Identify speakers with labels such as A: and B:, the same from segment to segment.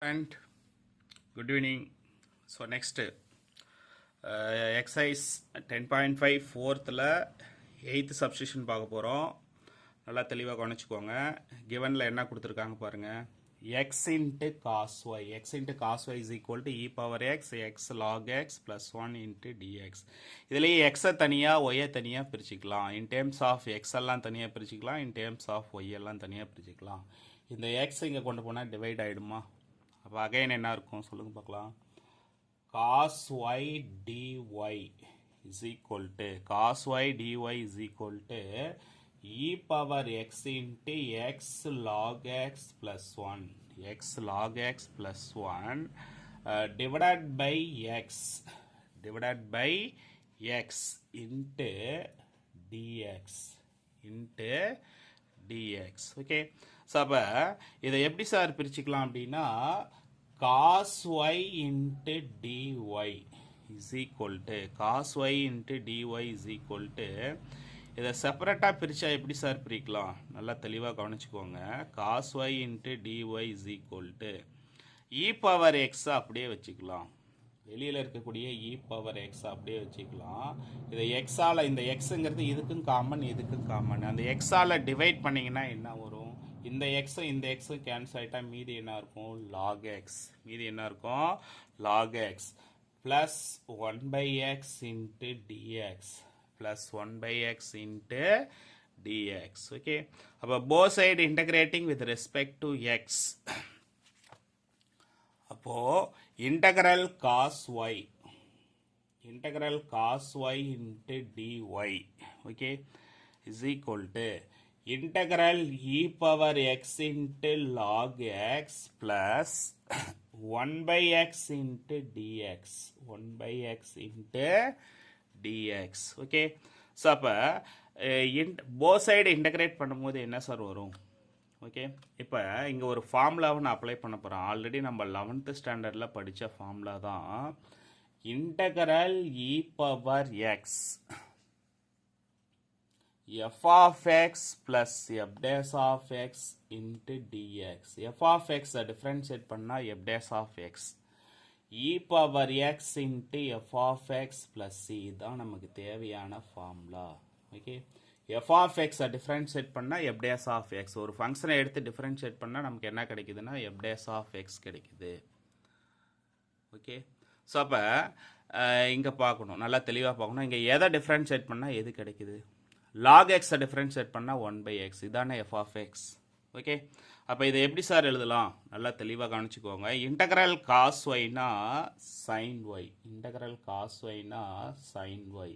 A: And good evening. So next exercise 10.5 fourthல 8th substitution பார்க்க போகிறோம். நல்லா தெளிவாக கவனிச்சுக்கோங்க. கிவனில் என்ன கொடுத்துருக்காங்க பாருங்கள். x into cos y. x into cos y is equal to e power x log x plus 1 into dx. இதுலேயே xஐ தனியாக ஒய்யை தனியாக பிரிச்சுக்கலாம். in terms of x எல்லாம் தனியாக பிரிச்சுக்கலாம். in terms of y எல்லாம் தனியாக பிரிச்சுக்கலாம். இந்த x இங்கே கொண்டு போனால் டிவைட் ஆகிடுமா? அப்போ அகைன் என்ன இருக்கும் சொல்லுங்க பார்க்கலாம். cos y dy is equal to cos y dy is equal to e power x into x log x plus 1 x log x plus 1 divided by x into dx okay. So அப்போ இதை எப்படி sir பிரிச்சுக்கலாம் அப்படின்னா cos y into dy is equal to cos y into dy is equal to இதை செப்பரேட்டாக பிரித்தா எப்படி sir பிரிக்கலாம்? நல்லா தெளிவாக கவனிச்சுக்கோங்க. cos y into dy is equal to e power x அப்படியே வச்சுக்கலாம். வெளியில் இருக்கக்கூடிய e power x அப்படியே வச்சுக்கலாம். இதை எக்ஸால் இந்த எக்ஸுங்கிறது இதுக்கும் காமன் அந்த எக்ஸால் டிவைட் பண்ணிங்கன்னா என்ன வரும்? இந்த எக்ஸும் கேன்சல் ஆகிட்டா மீதி என்ன இருக்கும்? log x. மீதி என்ன இருக்கும்? log x plus 1 by x into dx plus 1 by x into dx. Okay. அப்போ both side integrating with respect to x. அப்போ integral cos y into dy okay is equal to integral e power x into log x plus 1 by x into dx 1 by x into dx okay. So அப்போ both side integrate பண்ணும்போது என்ன sir வரும்? Okay, இப்போ இங்கே ஒரு ஃபார்முலாவை நான் apply பண்ண போகிறேன். ஆல்ரெடி நம்ம 11th ஸ்டாண்டர்டில் படித்த ஃபார்முலா தான். Integral e power X f of x plus f dash of x into dx. f of x differentiate பண்ணா f dash of x e power x into f of x plus c தான் நமக்கு தேவையான formula. Okay, f of x differentiate பண்ணா f dash of x. ஒரு ஃபங்க்ஷனை எடுத்து differentiate பண்ணா நமக்கு என்ன கிடைக்குதுன்னா f dash of x கிடைக்குது. ஓகே, ஸோ அப்போ இங்கே பார்க்கணும், நல்லா தெளிவாக பார்க்கணும். இங்கே எதை டிஃப்ரென்ஷியேட் பண்ணால் எது கிடைக்குது? log x டிஃப்ரென்ஷியேட் பண்ணால் 1 by x. இதானே f of x. ஓகே, அப்போ இதை எப்படி சார் எழுதலாம்? நல்லா தெளிவாக கவனிச்சுக்கோங்க. இன்டகரல் cos y னா sin y, integral cos y னா sin y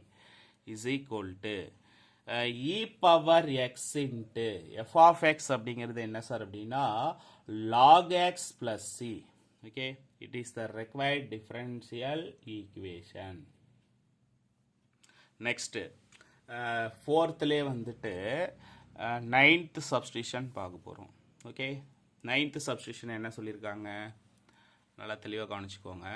A: is equal to e power x into f of x அப்படிங்கிறது என்ன சார் அப்படின்னா log x plus c. Okay, it is the required differential equation. next ஃபோர்த்துலேயே வந்துட்டு 9th substitution பார்க்க போகிறோம். Okay, 9th substitution என்ன சொல்லியிருக்காங்க? நல்லா தெளிவாக கவனிச்சுக்கோங்க.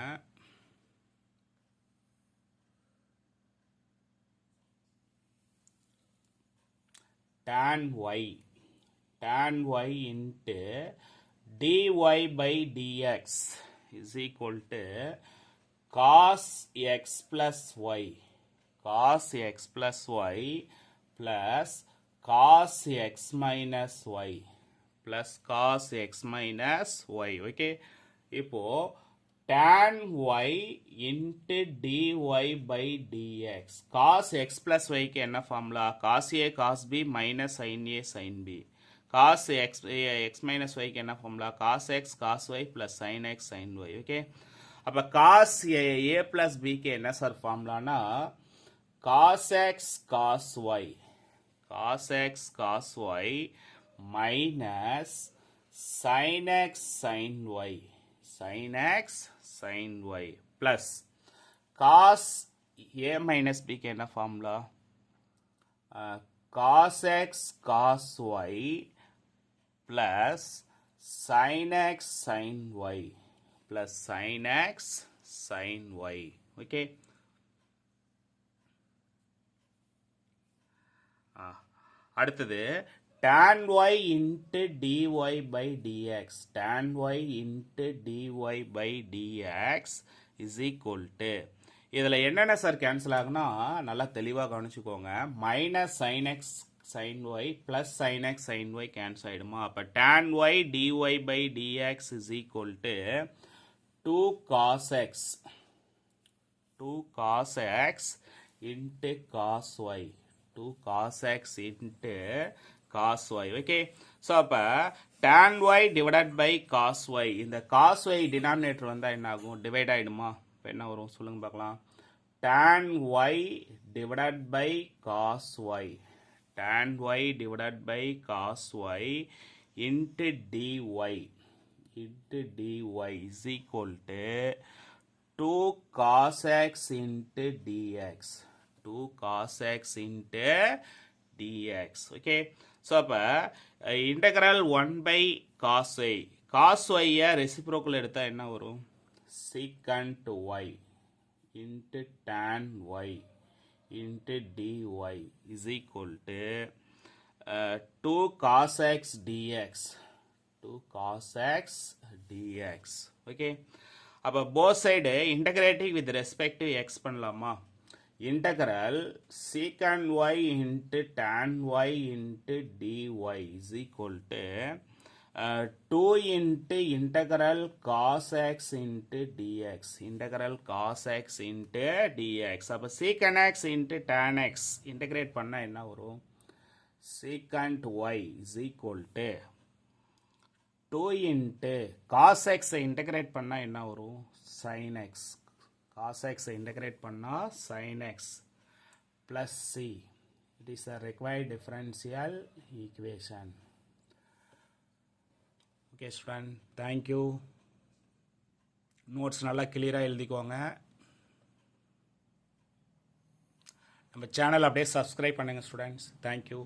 A: tan y into dy by dx is equal to cos x plus y plus cos x minus y plus cos x minus y. Okay, இப்போ tan y into dy by dx. cos x plus y க்கு என்ன formula? cos a cos b minus sin a sin b. cos x minus y க்கு என்ன formula? cos x cos y plus sin x sin y. Okay, அப்போ cos a plus b க்கு என்ன sir ஃபார்முலானா cos x cos y minus sin x sin y plus cos a minus b க்கு என்ன formula? cos x cos y plus sin x sin y plus sin x sin y. Okay, அடுத்தது tan y into dy by dx, tan y into dy by dx is equal to, இதில் என்னென்ன sir cancel ஆகுனா நல்லா தெளிவாக கவனிச்சுக்கோங்க. Minus sine x sin y plus sin x sin y cancel ஆயிடுமா. அப்போ tan y dy by dx is equal to 2 cos x, 2 cos x into cos y, 2 cos x into cos y. Okay, so அப்போ tan y divided by cos y, இந்த cos y denominator வந்தால் என்ன ஆகும், divide ஆகிடுமா. இப்போ என்ன வரும் சொல்லுங்க பார்க்கலாம். tan y divided by cos y, tan y divided by cos y into dy, into dy is equal to 2 cos x into dx, 2 cos x into dx. Okay, so அப்போ integral 1 by cos y, cos y reciprocal எடுத்தால் என்ன வரும், secant y into tan y into dy is equal to 2 cos x dx, 2 cos x dx. Okay, அப்போ both side integrating with respect to x பண்ணலாமா. integral secant y into tan y into dy is equal to 2 into integral cos x into dx, integral cos x into dx. அப்போ secant x into tan x integrate பண்ணா என்ன வரும், secant y is equal to 2 into cos x integrate பண்ணா என்ன வரும், sin x, cos x integrate பண்ணா sin x plus c. It is a required differential equation. Okay student, thank you. Notes நல்லா கிளியராக எழுதிக்கோங்க. நம்ம சேனல் அப்படியே சப்ஸ்கிரைப் பண்ணுங்கள் ஸ்டூடெண்ட்ஸ். தேங்க்யூ.